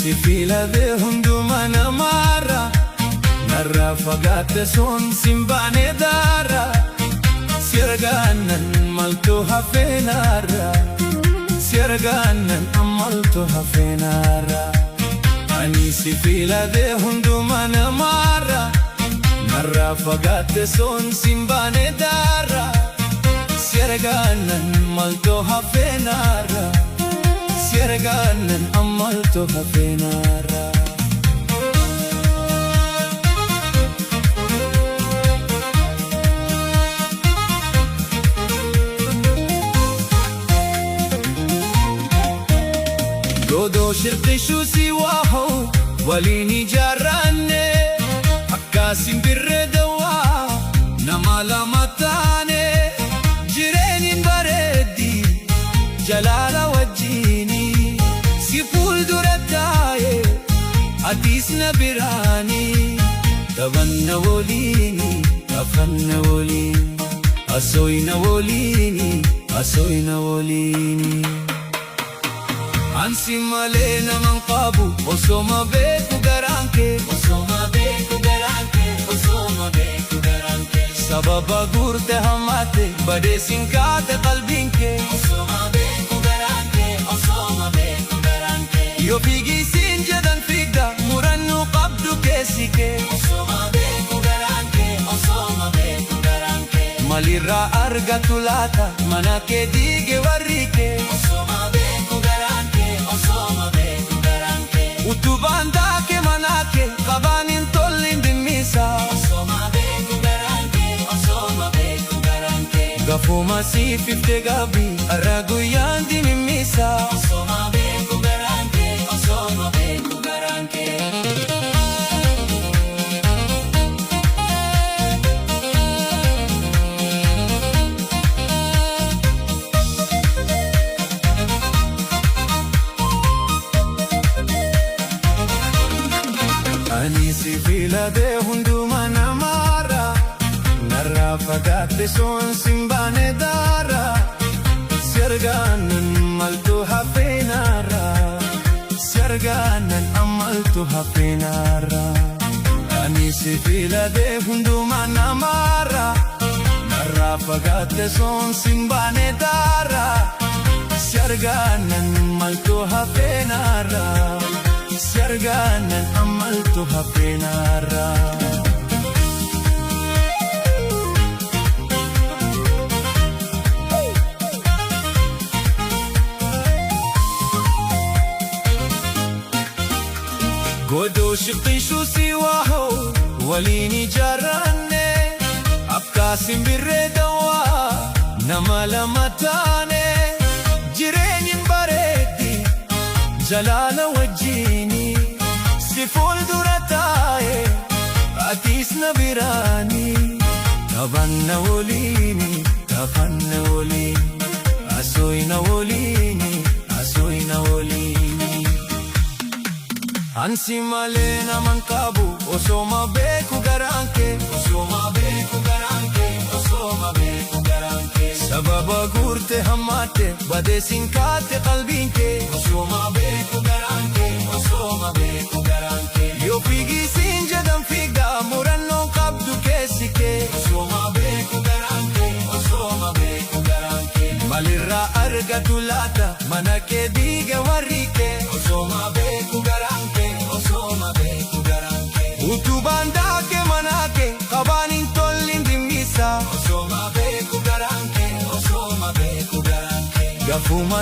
si fila de hunduma namara narra fagate son simbane dara sirganan malto hafenara sirganan amalto hafenara ani si fila de hunduma namara narra fagate son simbane dara sirganan malto hafenara sirganan amalto hafenara Godo shirqi shu siwaho walini jarranne akkasim birre dawa namala matane jirenin baredi jalala wajini siful durataye atis nabirani tabanna wolini tafanna wolini asoina wolini Ansi malena manqabu osoma beku garanke osoma beku garanke osoma beku garanke sababa gurte hamate bade sinkate qalbinke osoma beku garanke yo figi sinjadan figda murannu qabdu kesike osoma beku garanke malira arga tulata manake dige warike osoma beku utubanda ke manake qabanin tollin dimisa osoma beku garanke gafuma sififte gabi aragu yandi mimisa osoma beku garanke Ani si fila de hunduma namara narra fagate son simbane dara sirganan malto hafenara sirganan amalto hafenara Ani si fila de hunduma namara narra fagate son simbane dara sirganan malto hafenara sirganan amalto hafenara Godo shiqi shu siwaho walini jarranne abkasim birre dawa namala matane jirenin baredi jalala wajini siful durataye atis nabirani tabanna wolini asoina wolini Ansi malena manqabu osoma beku garanke sababa gurte hamate bade sinkate qalbinke osoma beku garanke yo figi sinjadan figda muranno qabdu kesike osoma beku garanke malira arga tulata manake diga warike osoma beku garanke utubanda ke manake qabanin tollin dimisa osoma beku garanke gafuma